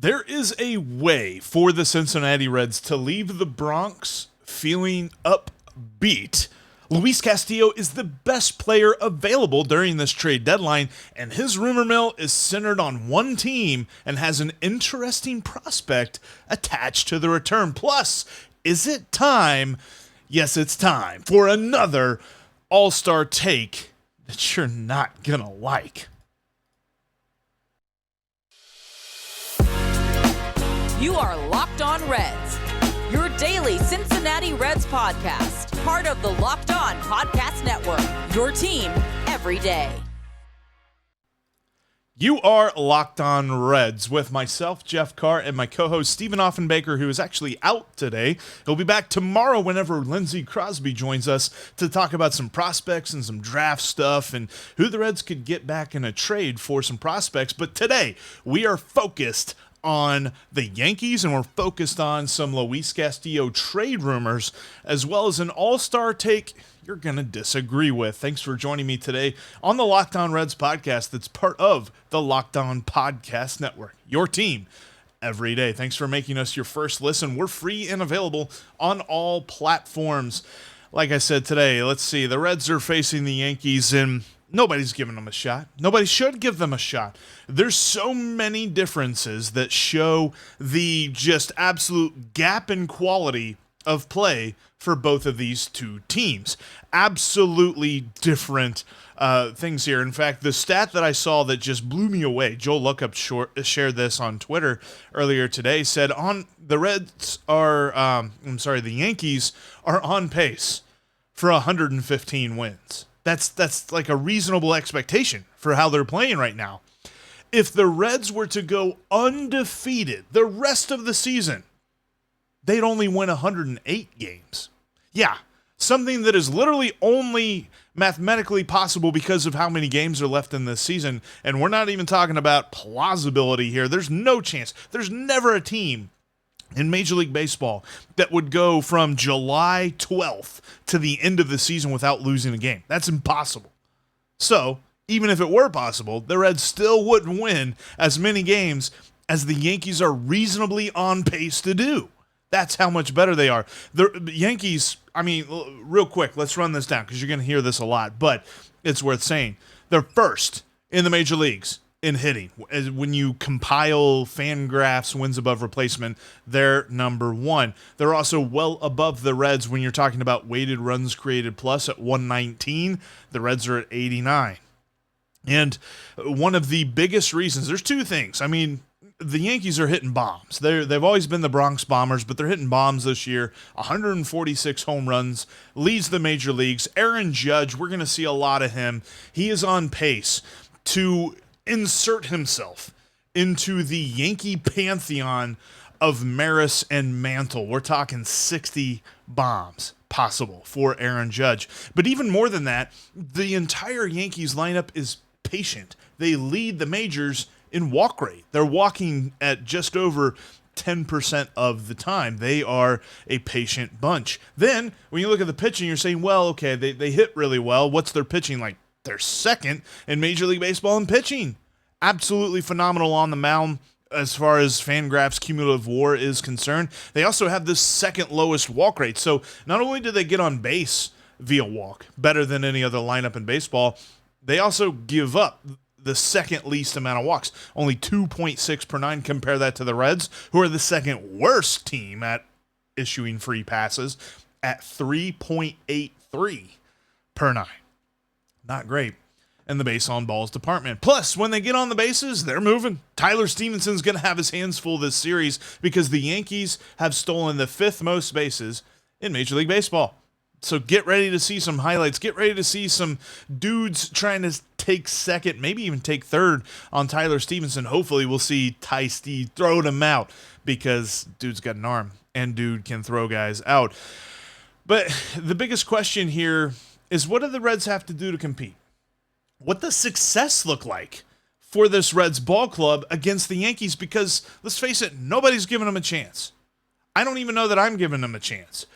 There is a way for the Cincinnati Reds to leave the Bronx feeling upbeat. Luis Castillo is the best player available during this trade deadline, and his rumor mill is centered on one team and has an interesting prospect attached to the return. Plus, is it time? Yes, it's time for another all-star take that you're not gonna like. You are Locked On Reds, your daily Cincinnati Reds podcast, part of the Locked On Podcast Network, your team every day. You are Locked On Reds with myself, Jeff Carr, and my co-host, Stephen Offenbaker, who is actually out today. He'll be back tomorrow whenever Lindsey Crosby joins us to talk about some prospects and some draft stuff and who the Reds could get back in a trade for some prospects. But today, we are focused on the Yankees, and we're focused on some Luis Castillo trade rumors, as well as an all-star take you're going to disagree with. Thanks for joining me today on the Locked On Reds podcast that's part of the Locked On Podcast Network, your team every day. Thanks for making us your first listen. We're free and available on all platforms. Like I said today, let's see, the Reds are facing the Yankees, and nobody's giving them a shot. Nobody should give them a shot. There's so many differences that show the just absolute gap in quality of play for both of these two teams. Absolutely different things here. In fact, the stat that I saw that just blew me away, Joe Lookup shared this on Twitter earlier today, said the Yankees are on pace for 115 wins. That's like a reasonable expectation for how they're playing right now. If the Reds were to go undefeated the rest of the season, they'd only win 108 games. Yeah, something that is literally only mathematically possible because of how many games are left in this season. And we're not even talking about plausibility here. There's no chance. There's never a team in Major League Baseball that would go from July 12th to the end of the season without losing a game. That's impossible. So, even if it were possible, the Reds still wouldn't win as many games as the Yankees are reasonably on pace to do. That's how much better they are. The Yankees, real quick, let's run this down because you're going to hear this a lot, but it's worth saying. They're first in the major leagues in hitting. When you compile FanGraphs wins above replacement, they're number one. They're also well above the Reds when you're talking about weighted runs created plus at 119. The Reds are at 89. And one of the biggest reasons, there's two things. The Yankees are hitting bombs. They've always been the Bronx Bombers, but they're hitting bombs this year. 146 home runs, leads the major leagues. Aaron Judge, we're going to see a lot of him. He is on pace to insert himself into the Yankee pantheon of Maris and Mantle. We're talking 60 bombs possible for Aaron Judge. But even more than that, the entire Yankees lineup is patient. They lead the majors in walk rate. They're walking at just over 10% of the time. They are a patient bunch. Then, when you look at the pitching, you're saying, well, okay, they hit really well. What's their pitching like? They're second in Major League Baseball in pitching. Absolutely phenomenal on the mound as far as FanGraphs cumulative WAR is concerned. They also have the second lowest walk rate. So not only do they get on base via walk, better than any other lineup in baseball, they also give up the second least amount of walks, only 2.6 per nine. Compare that to the Reds, who are the second worst team at issuing free passes at 3.83 per nine. Not great in the base on balls department. Plus, when they get on the bases, they're moving. Tyler Stephenson's going to have his hands full this series because the Yankees have stolen the fifth most bases in Major League Baseball. So get ready to see some highlights. Get ready to see some dudes trying to take second, maybe even take third on Tyler Stephenson. Hopefully we'll see Ty Steve throw him out because dude's got an arm and dude can throw guys out. But the biggest question here is, what do the Reds have to do to compete? What does success look like for this Reds ball club against the Yankees? Because let's face it, nobody's giving them a chance. I don't even know that I'm giving them a chance.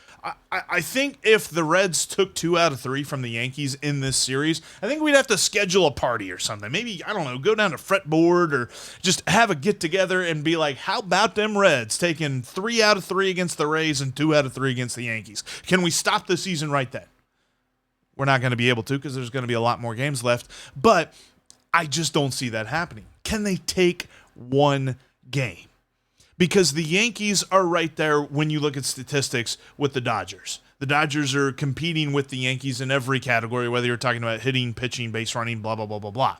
I think if the Reds took 2 out of 3 from the Yankees in this series, I think we'd have to schedule a party or something. Maybe, I don't know, go down to Fretboard or just have a get-together and be like, how about them Reds taking 3 out of 3 against the Rays and 2 out of 3 against the Yankees? Can we stop the season right then? We're not going to be able to because there's going to be a lot more games left, but I just don't see that happening. Can they take one game? Because the Yankees are right there when you look at statistics with the Dodgers. The Dodgers are competing with the Yankees in every category, whether you're talking about hitting, pitching, base running, blah, blah, blah, blah, blah.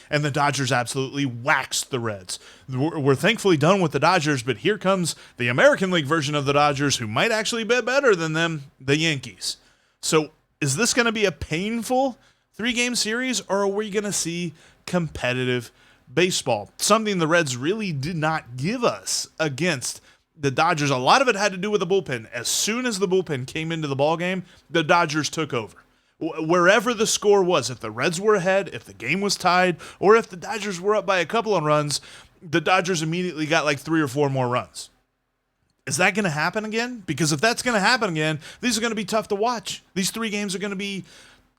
And the Dodgers absolutely waxed the Reds. We're thankfully done with the Dodgers, but here comes the American League version of the Dodgers, who might actually be better than them, the Yankees. So is this going to be a painful 3-game series, or are we going to see competitive baseball? Something the Reds really did not give us against the Dodgers. A lot of it had to do with the bullpen. As soon as the bullpen came into the ballgame, the Dodgers took over. Wherever the score was, if the Reds were ahead, if the game was tied, or if the Dodgers were up by a couple of runs, the Dodgers immediately got like 3 or 4 more runs. Is that going to happen again? Because if that's going to happen again, these are going to be tough to watch. These 3 games are going to be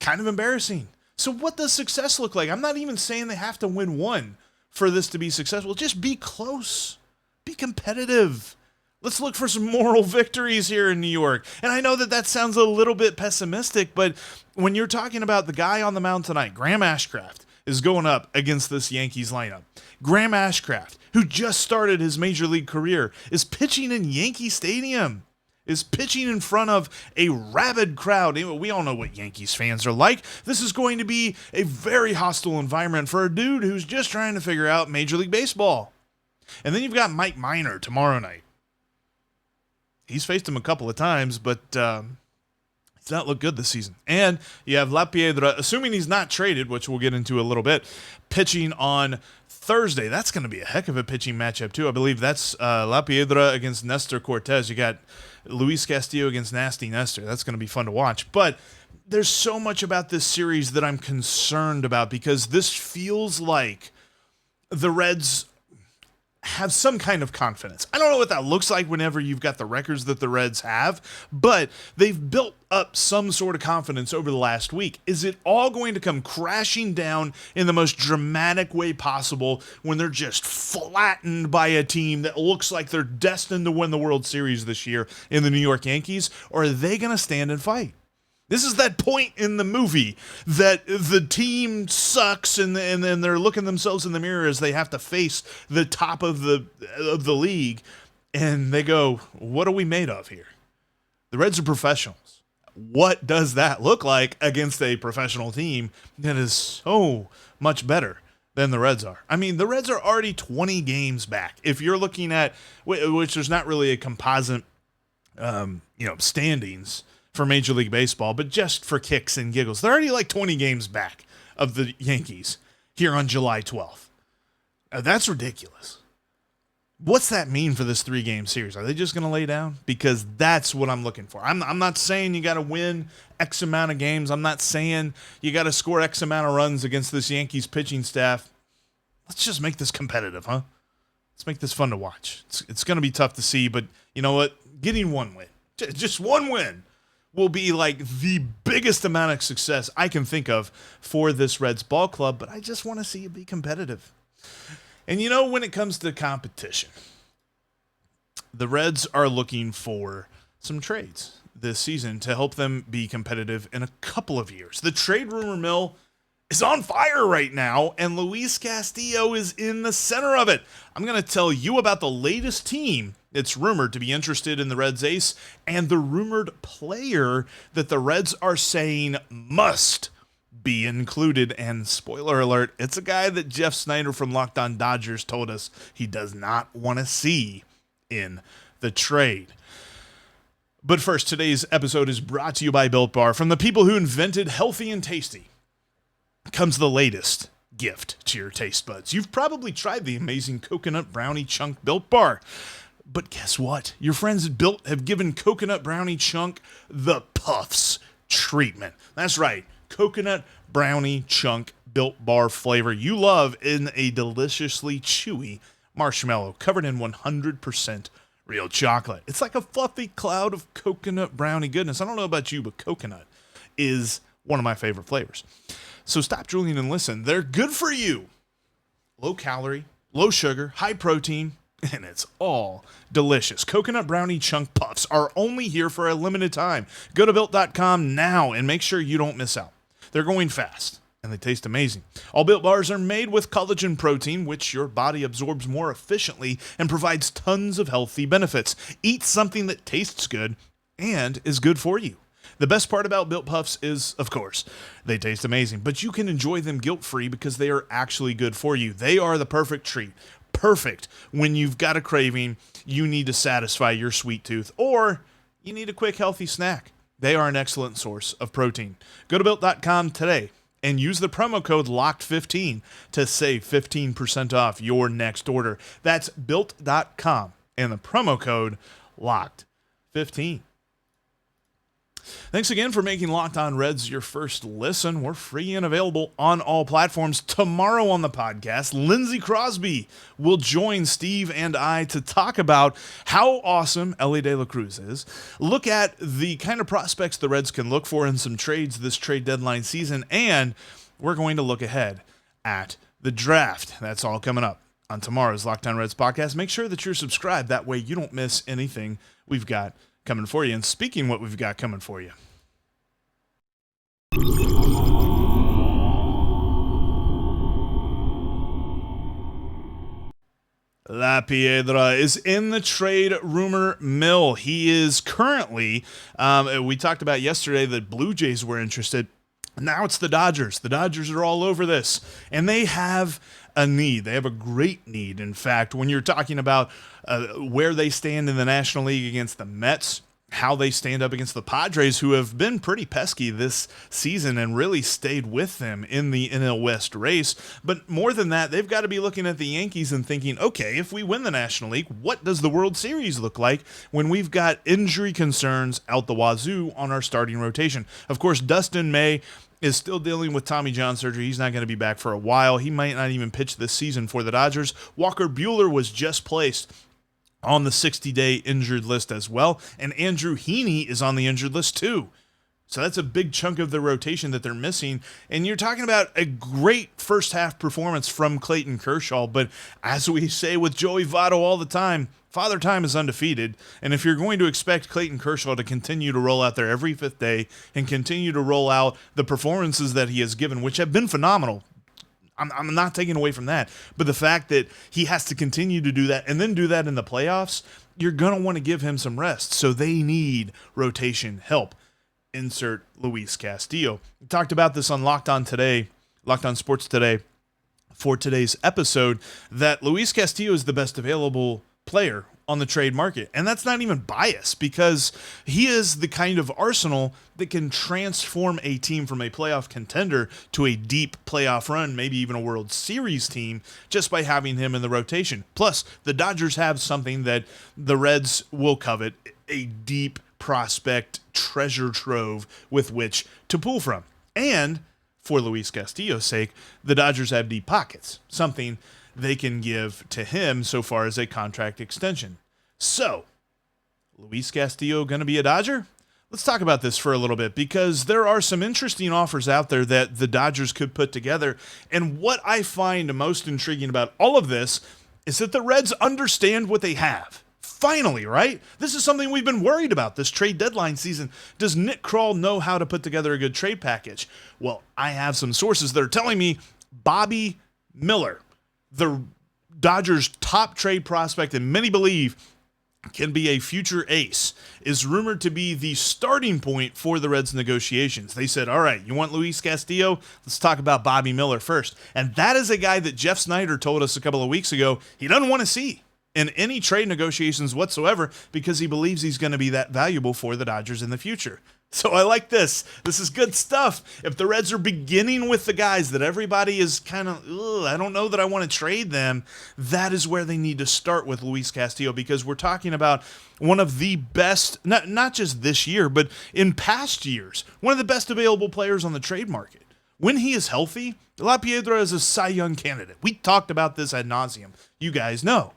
kind of embarrassing. So what does success look like? I'm not even saying they have to win one for this to be successful. Just be close. Be competitive. Let's look for some moral victories here in New York. And I know that sounds a little bit pessimistic, but when you're talking about the guy on the mound tonight, Graham Ashcraft, is going up against this Yankees lineup. Graham Ashcraft, who just started his major league career, is pitching in Yankee Stadium. Is pitching in front of a rabid crowd. We all know what Yankees fans are like. This is going to be a very hostile environment for a dude who's just trying to figure out Major League Baseball. And then you've got Mike Minor tomorrow night. He's faced him a couple of times, but it's not looked good this season. And you have La Piedra, assuming he's not traded, which we'll get into a little bit, pitching on Thursday. That's going to be a heck of a pitching matchup, too. I believe that's La Piedra against Nestor Cortez. You got Luis Castillo against Nasty Nestor. That's going to be fun to watch. But there's so much about this series that I'm concerned about because this feels like the Reds have some kind of confidence. I don't know what that looks like whenever you've got the records that the Reds have, but they've built up some sort of confidence over the last week. Is it all going to come crashing down in the most dramatic way possible when they're just flattened by a team that looks like they're destined to win the World Series this year in the New York Yankees? Or are they going to stand and fight? This is that point in the movie that the team sucks and then they're looking themselves in the mirror as they have to face the top of the league, and they go, what are we made of here? The Reds are professionals. What does that look like against a professional team that is so much better than the Reds are? I mean, the Reds are already 20 games back. If you're looking at, which there's not really a composite, standings for Major League Baseball, but just for kicks and giggles. They're already like 20 games back of the Yankees here on July 12th. That's ridiculous. What's that mean for this 3-game series? Are they just going to lay down? Because that's what I'm looking for. I'm not saying you got to win X amount of games. I'm not saying you got to score X amount of runs against this Yankees pitching staff. Let's just make this competitive, huh? Let's make this fun to watch. It's going to be tough to see, but you know what? Getting one win, just one win, will be like the biggest amount of success I can think of for this Reds ball club, but I just want to see it be competitive. And when it comes to competition, the Reds are looking for some trades this season to help them be competitive in a couple of years. The trade rumor mill is on fire right now, and Luis Castillo is in the center of it. I'm going to tell you about the latest team that's rumored to be interested in the Reds ace and the rumored player that the Reds are saying must be included. And spoiler alert, it's a guy that Jeff Snyder from Locked On Dodgers told us he does not want to see in the trade. But first, today's episode is brought to you by Built Bar. From the people who invented healthy and tasty comes the latest gift to your taste buds. You've probably tried the amazing coconut brownie chunk Built Bar. But guess what? Your friends at Built have given Coconut Brownie Chunk the Puffs treatment. That's right. Coconut Brownie Chunk Built Bar flavor you love in a deliciously chewy marshmallow covered in 100% real chocolate. It's like a fluffy cloud of coconut brownie goodness. I don't know about you, but coconut is one of my favorite flavors. So stop drooling and listen. They're good for you. Low calorie, low sugar, high protein, and it's all delicious. Coconut brownie chunk puffs are only here for a limited time. Go to Built.com now and make sure you don't miss out. They're going fast, and they taste amazing. All Built bars are made with collagen protein, which your body absorbs more efficiently and provides tons of healthy benefits. Eat something that tastes good and is good for you. The best part about Built Puffs is, of course, they taste amazing, but you can enjoy them guilt-free because they are actually good for you. They are the perfect treat. Perfect when you've got a craving, you need to satisfy your sweet tooth, or you need a quick, healthy snack. They are an excellent source of protein. Go to Built.com today and use the promo code LOCKED15 to save 15% off your next order. That's Built.com and the promo code LOCKED15. Thanks again for making Locked On Reds your first listen. We're free and available on all platforms. Tomorrow on the podcast, Lindsey Crosby will join Steve and I to talk about how awesome Elly De La Cruz is, look at the kind of prospects the Reds can look for in some trades this trade deadline season, and we're going to look ahead at the draft. That's all coming up on tomorrow's Locked On Reds podcast. Make sure that you're subscribed. That way you don't miss anything we've got coming for you. And speaking what we've got coming for you, La Piedra is in the trade rumor mill. He is currently, we talked about yesterday that Blue Jays were interested. Now it's the Dodgers. The Dodgers are all over this, and they have a need. They have a great need. In fact, when you're talking about where they stand in the National League against the Mets, how they stand up against the Padres, who have been pretty pesky this season and really stayed with them in the NL West race. But more than that, they've got to be looking at the Yankees and thinking, okay, if we win the National League, what does the World Series look like when we've got injury concerns out the wazoo on our starting rotation? Of course, Dustin May is still dealing with Tommy John surgery. He's not going to be back for a while. He might not even pitch this season for the Dodgers. Walker Buehler was just placed on the 60-day injured list as well, and Andrew Heaney is on the injured list too. So that's a big chunk of the rotation that they're missing, and you're talking about a great first-half performance from Clayton Kershaw, but as we say with Joey Votto all the time, Father Time is undefeated, and if you're going to expect Clayton Kershaw to continue to roll out there every fifth day and continue to roll out the performances that he has given, which have been phenomenal, I'm not taking away from that, but the fact that he has to continue to do that and then do that in the playoffs, you're going to want to give him some rest. So they need rotation help. Insert Luis Castillo. We talked about this on Locked On Sports Today for today's episode, that Luis Castillo is the best available player on the trade market. And that's not even bias, because he is the kind of arsenal that can transform a team from a playoff contender to a deep playoff run, maybe even a World Series team, just by having him in the rotation. Plus, the Dodgers have something that the Reds will covet, a deep prospect treasure trove with which to pull from. And for Luis Castillo's sake, the Dodgers have deep pockets, something they can give to him so far as a contract extension. So, Luis Castillo going to be a Dodger? Let's talk about this for a little bit, because there are some interesting offers out there that the Dodgers could put together. And what I find most intriguing about all of this is that the Reds understand what they have. Finally, right? This is something we've been worried about this trade deadline season. Does Nick Krall know how to put together a good trade package? Well, I have some sources that are telling me Bobby Miller, the Dodgers' top trade prospect, and many believe can be a future ace, is rumored to be the starting point for the Reds negotiations. They said, all right, you want Luis Castillo? Let's talk about Bobby Miller first. And that is a guy that Jeff Snyder told us a couple of weeks ago he doesn't want to see in any trade negotiations whatsoever, because he believes he's going to be that valuable for the Dodgers in the future. So I like this. This is good stuff. If the Reds are beginning with the guys that everybody is kind of, I don't know that I want to trade them, that is where they need to start with Luis Castillo, because we're talking about one of the best, not just this year, but in past years, one of the best available players on the trade market. When he is healthy, La Piedra is a Cy Young candidate. We talked about this ad nauseum. You guys know.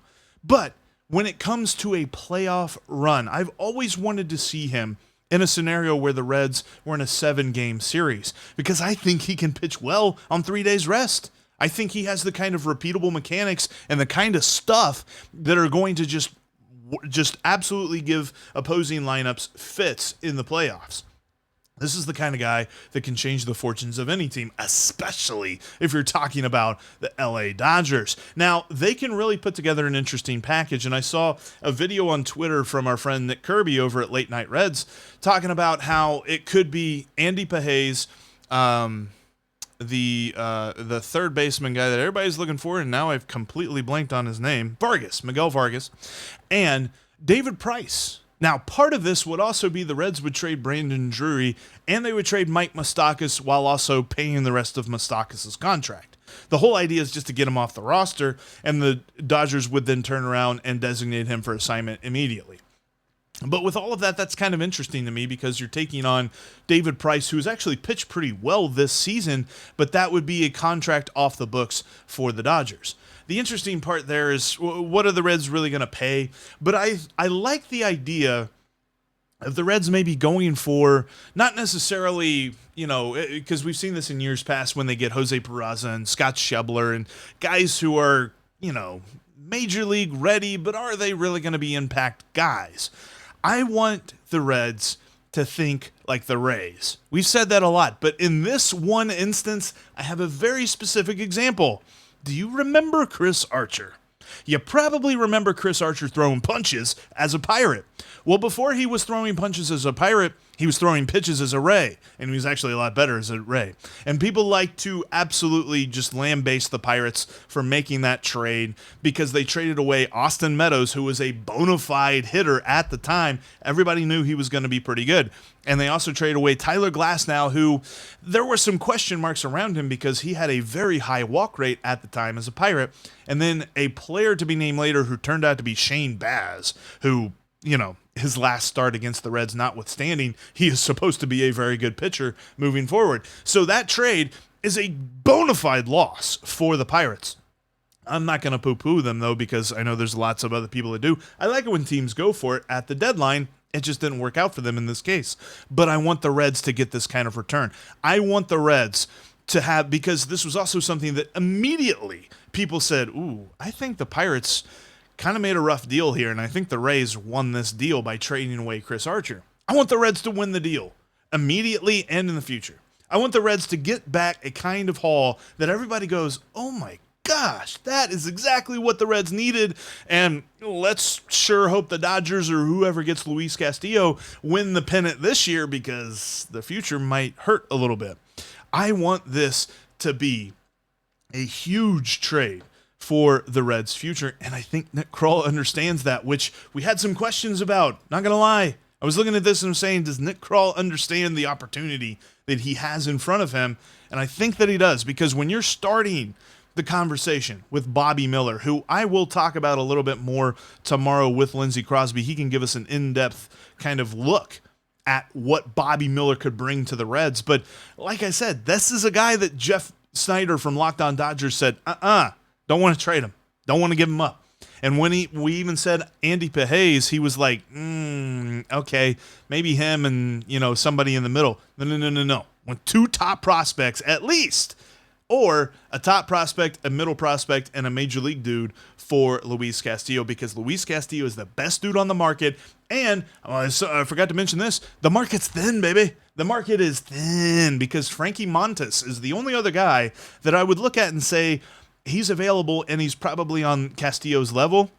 But when it comes to a playoff run, I've always wanted to see him in a scenario where the Reds were in a 7-game series, because I think he can pitch well on 3 days rest. I think he has the kind of repeatable mechanics and the kind of stuff that are going to just absolutely give opposing lineups fits in the playoffs. This is the kind of guy that can change the fortunes of any team, especially if you're talking about the LA Dodgers. Now, they can really put together an interesting package, and I saw a video on Twitter from our friend Nick Kirby over at Late Night Reds talking about how it could be Andy Pages, the third baseman guy that everybody's looking for, and now I've completely blanked on his name, Miguel Vargas, and David Price. Now, part of this would also be the Reds would trade Brandon Drury, and they would trade Mike Moustakas while also paying the rest of Moustakas' contract. The whole idea is just to get him off the roster, and the Dodgers would then turn around and designate him for assignment immediately. But with all of that, that's kind of interesting to me, because you're taking on David Price, who's actually pitched pretty well this season, but that would be a contract off the books for the Dodgers. The interesting part there is, what are the Reds really going to pay? But I like the idea of the Reds maybe going for, not necessarily, because we've seen this in years past when they get Jose Peraza and Scott Schebler and guys who are, major league ready, but are they really going to be impact guys? I want the Reds to think like the Rays. We've said that a lot, but in this one instance, I have a very specific example. Do you remember Chris Archer? You probably remember Chris Archer throwing punches as a Pirate. Well, before he was throwing punches as a Pirate, he was throwing pitches as a Ray, and he was actually a lot better as a Ray. And people like to absolutely just lambaste the Pirates for making that trade, because they traded away Austin Meadows, who was a bona fide hitter at the time. Everybody knew he was going to be pretty good. And they also traded away Tyler Glasnow, who there were some question marks around him because he had a very high walk rate at the time as a Pirate. And then a player to be named later who turned out to be Shane Baz, who, his last start against the Reds notwithstanding, he is supposed to be a very good pitcher moving forward. So that trade is a bona fide loss for the Pirates. I'm not going to poo-poo them, though, because I know there's lots of other people that do. I like it when teams go for it at the deadline. It just didn't work out for them in this case. But I want the Reds to get this kind of return. I want the Reds to have, because this was also something that immediately people said, ooh, I think the Pirates kind of made a rough deal here, and I think the Rays won this deal by trading away Chris Archer. I want the Reds to win the deal immediately and in the future. I want the Reds to get back a kind of haul that everybody goes, oh my gosh, that is exactly what the Reds needed, and let's sure hope the Dodgers or whoever gets Luis Castillo win the pennant this year, because the future might hurt a little bit. I want this to be a huge trade for the Reds' future, and I think Nick Krall understands that, which we had some questions about. Not going to lie. I was looking at this and I'm saying, does Nick Krall understand the opportunity that he has in front of him? And I think that he does, because when you're starting the conversation with Bobby Miller, who I will talk about a little bit more tomorrow with Lindsey Crosby, he can give us an in-depth kind of look at what Bobby Miller could bring to the Reds. But like I said, this is a guy that Jeff Snyder from Locked On Dodgers said, don't want to trade him. Don't want to give him up. And when we even said Andy Pages, he was like, okay, maybe him and, somebody in the middle. No. Want 2 top prospects at least, or a top prospect, a middle prospect, and a major league dude for Luis Castillo, because Luis Castillo is the best dude on the market. And I forgot to mention this, the market's thin, baby. The market is thin, because Frankie Montas is the only other guy that I would look at and say, he's available and he's probably on Castillo's level.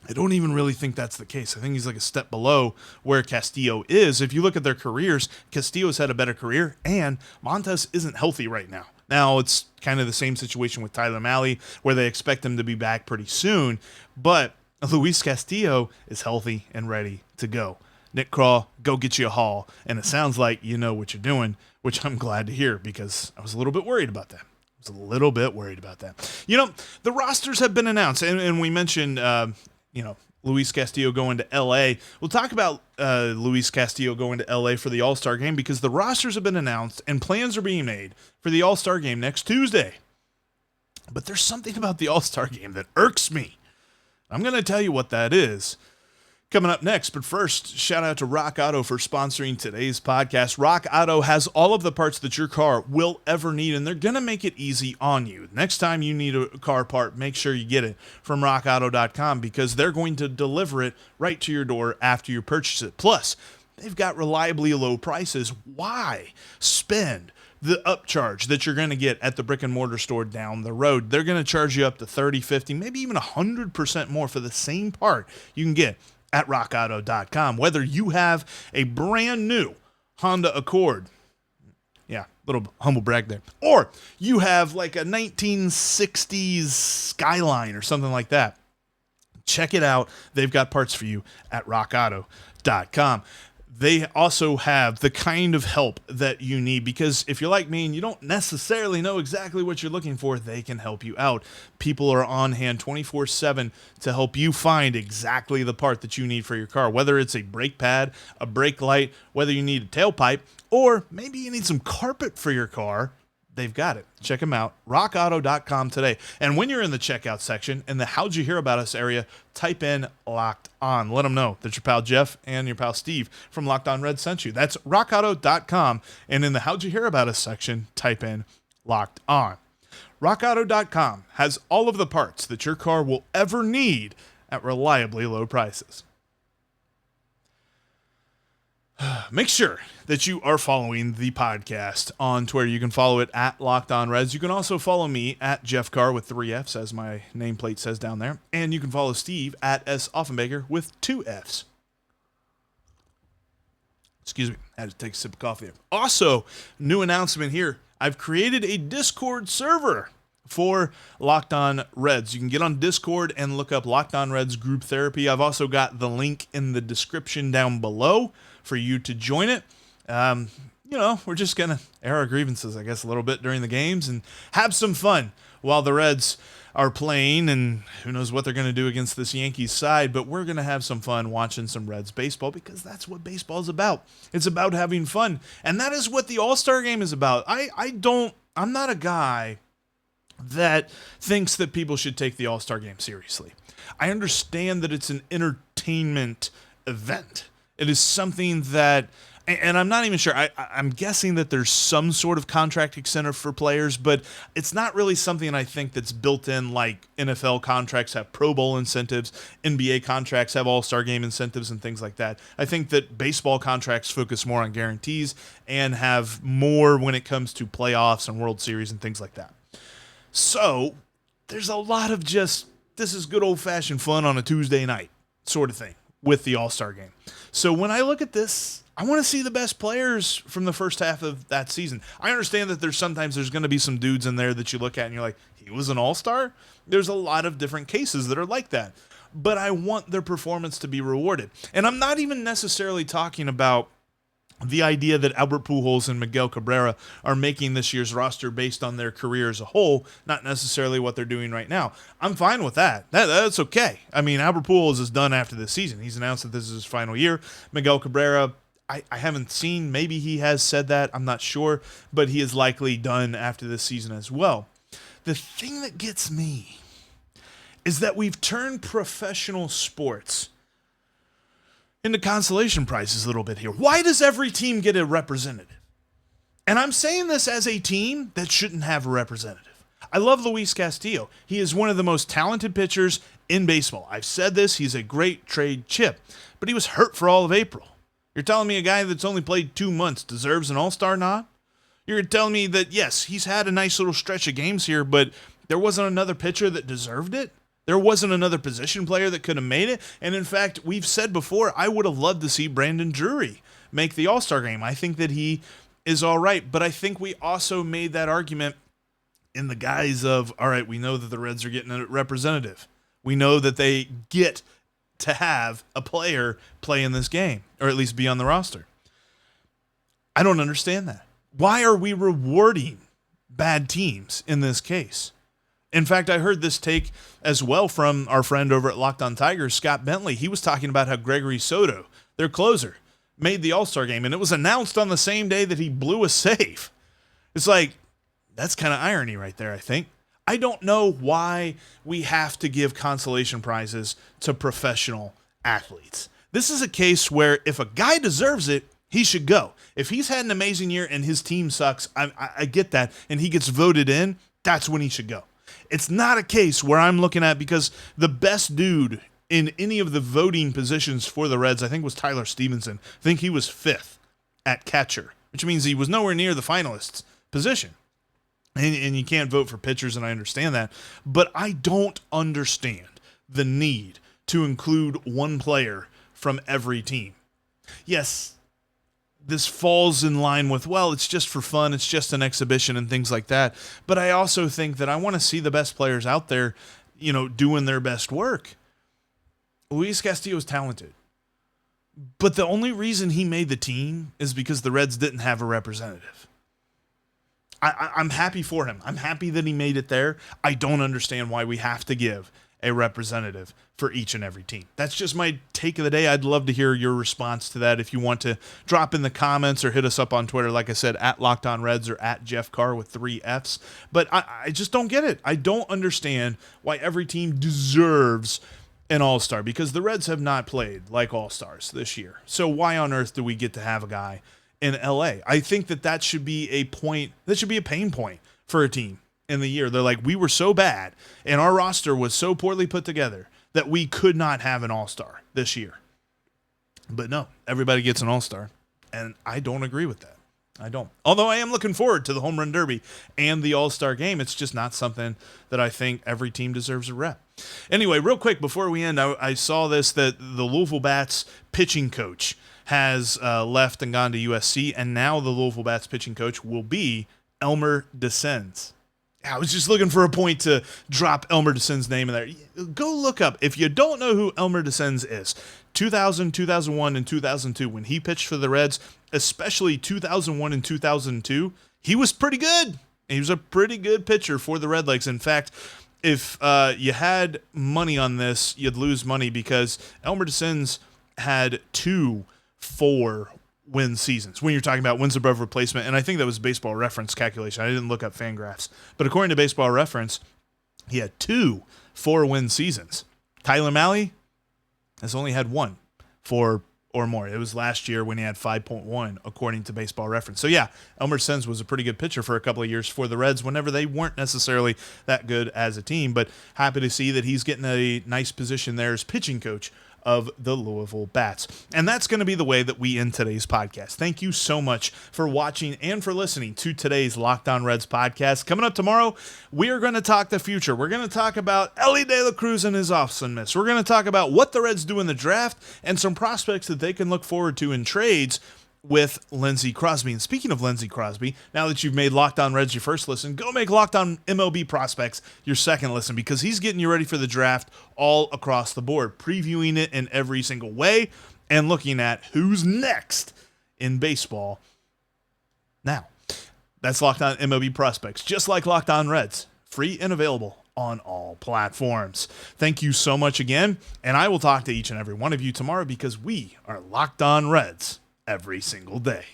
I don't even really think that's the case. I think he's like a step below where Castillo is. If you look at their careers, Castillo's had a better career, and Montas isn't healthy right now. Now, it's kind of the same situation with Tyler Mahle, where they expect him to be back pretty soon, but Luis Castillo is healthy and ready to go. Nick Krall, go get you a haul, and it sounds like you know what you're doing, which I'm glad to hear, because I was a little bit worried about that. The rosters have been announced, and we mentioned, Luis Castillo going to L.A. We'll talk about Luis Castillo going to L.A. for the All-Star Game, because the rosters have been announced and plans are being made for the All-Star Game next Tuesday. But there's something about the All-Star Game that irks me. I'm going to tell you what that is coming up next. But first, shout out to Rock Auto for sponsoring today's podcast. Rock Auto has all of the parts that your car will ever need, and they're going to make it easy on you. Next time you need a car part, make sure you get it from rockauto.com because they're going to deliver it right to your door after you purchase it. Plus, they've got reliably low prices. Why spend the upcharge that you're going to get at the brick and mortar store down the road? They're going to charge you up to 30, 50, maybe even 100% more for the same part you can get at rockauto.com. Whether you have a brand new Honda Accord, yeah, little humble brag there, or you have like a 1960s Skyline or something like that, check it out. They've got parts for you at rockauto.com. They also have the kind of help that you need, because if you're like me and you don't necessarily know exactly what you're looking for, they can help you out. People are on hand 24/7 to help you find exactly the part that you need for your car, whether it's a brake pad, a brake light, whether you need a tailpipe, or maybe you need some carpet for your car. They've got it. Check them out. rockauto.com today. And when you're in the checkout section, in the How'd You Hear About Us area, type in Locked On. Let them know that your pal Jeff and your pal Steve from Locked On Reds sent you. That's rockauto.com. And in the How'd You Hear About Us section, type in Locked On. rockauto.com has all of the parts that your car will ever need at reliably low prices. Make sure that you are following the podcast on Twitter. You can follow it at Locked On Reds. You can also follow me at Jeff Carr with 3 Fs, as my nameplate says down there. And you can follow Steve at S. Offenbaker with 2 Fs. Excuse me, I had to take a sip of coffee there. Also, new announcement here. I've created a Discord server for Locked On Reds. You can get on Discord and look up Locked On Reds Group Therapy. I've also got the link in the description down below for you to join it. We're just going to air our grievances, I guess, a little bit during the games and have some fun while the Reds are playing, and who knows what they're going to do against this Yankees side, but we're going to have some fun watching some Reds baseball, because that's what baseball is about. It's about having fun, and that is what the All-Star Game is about. I'm not a guy that thinks that people should take the All-Star Game seriously. I understand that it's an entertainment event. It is something that, and I'm not even sure, I'm guessing that there's some sort of contract incentive for players, but it's not really something I think that's built in like NFL contracts have Pro Bowl incentives, NBA contracts have All-Star Game incentives and things like that. I think that baseball contracts focus more on guarantees and have more when it comes to playoffs and World Series and things like that. So there's a lot of just, this is good old-fashioned fun on a Tuesday night sort of thing with the All-Star Game. So when I look at this, I want to see the best players from the first half of that season. I understand that there's going to be some dudes in there that you look at and you're like, he was an all-star? There's a lot of different cases that are like that. But I want their performance to be rewarded. And I'm not even necessarily talking about the idea that Albert Pujols and Miguel Cabrera are making this year's roster based on their career as a whole, not necessarily what they're doing right now. I'm fine with that. That's okay. I mean, Albert Pujols is done after this season. He's announced that this is his final year. Miguel Cabrera, I haven't seen, maybe he has said that, I'm not sure, but he is likely done after this season as well. The thing that gets me is that we've turned professional sports into consolation prizes a little bit here. Why does every team get a representative? And I'm saying this as a team that shouldn't have a representative. I love Luis Castillo. He is one of the most talented pitchers in baseball. I've said this, he's a great trade chip, but he was hurt for all of April. You're telling me a guy that's only played 2 months deserves an all-star nod? You're telling me that, yes, he's had a nice little stretch of games here, but there wasn't another pitcher that deserved it? There wasn't another position player that could have made it. And in fact, we've said before, I would have loved to see Brandon Drury make the All-Star game. I think that he is all right. But I think we also made that argument in the guise of, all right, we know that the Reds are getting a representative. We know that they get to have a player play in this game, or at least be on the roster. I don't understand that. Why are we rewarding bad teams in this case? In fact, I heard this take as well from our friend over at Locked On Tigers, Scott Bentley. He was talking about how Gregory Soto, their closer, made the All-Star game, and it was announced on the same day that he blew a save. It's like, that's kind of irony right there, I think. I don't know why we have to give consolation prizes to professional athletes. This is a case where if a guy deserves it, he should go. If he's had an amazing year and his team sucks, I get that, and he gets voted in, that's when he should go. It's not a case where I'm looking at because the best dude in any of the voting positions for the Reds, I think was Tyler Stevenson. I think he was 5th at catcher, which means he was nowhere near the finalists position. And you can't vote for pitchers, and I understand that. But I don't understand the need to include one player from every team. Yes, this falls in line with, well, it's just for fun, it's just an exhibition and things like that. But I also think that I want to see the best players out there, doing their best work. Luis Castillo is talented. But the only reason he made the team is because the Reds didn't have a representative. I'm happy for him. I'm happy that he made it there. I don't understand why we have to give a representative for each and every team. That's just my take of the day. I'd love to hear your response to that. If you want to drop in the comments or hit us up on Twitter, like I said, at Locked On Reds or at Jeff Carr with 3 Fs. But I just don't get it. I don't understand why every team deserves an all-star, because the Reds have not played like all-stars this year. So why on earth do we get to have a guy in LA? I think that should be a pain point for a team in the year. They're like, we were so bad and our roster was so poorly put together that we could not have an all-star this year. But no, everybody gets an all-star, and I don't agree with that. I don't. Although I am looking forward to the Home Run Derby and the All-Star Game. It's just not something that I think every team deserves a rep. Anyway, real quick before we end, I saw this, that the Louisville Bats pitching coach has left and gone to USC, and now the Louisville Bats pitching coach will be Elmer DeSenz. I was just looking for a point to drop Elmer DeSenz's name in there. Go look up. If you don't know who Elmer DeSenz is, 2000, 2001, and 2002, when he pitched for the Reds, especially 2001 and 2002, he was pretty good. He was a pretty good pitcher for the Redlegs. In fact, if you had money on this, you'd lose money, because Elmer DeSenz had 2 4-win seasons when you're talking about wins above replacement. And I think that was Baseball Reference calculation. I didn't look up Fangraphs. But according to Baseball Reference, he had 2 4-win seasons. Tyler Mahle has only had 1 4 or more. It was last year when he had 5.1, according to Baseball Reference. So yeah, Elmer DeSenz was a pretty good pitcher for a couple of years for the Reds whenever they weren't necessarily that good as a team. But happy to see that he's getting a nice position there as pitching coach of the Louisville Bats. And that's going to be the way that we end today's podcast. Thank you so much for watching and for listening to today's Locked On Reds podcast. Coming up tomorrow, we are going to talk the future. We're going to talk about Elly De La Cruz and his awesomeness. We're going to talk about what the Reds do in the draft and some prospects that they can look forward to in trades with Lindsey Crosby. And speaking of Lindsey Crosby, now that you've made Locked On Reds your first listen, go make Locked On MLB Prospects your second listen, because he's getting you ready for the draft all across the board, previewing it in every single way and looking at who's next in baseball. Now, that's Locked On MLB Prospects, just like Locked On Reds, free and available on all platforms. Thank you so much again, and I will talk to each and every one of you tomorrow, because we are Locked On Reds every single day.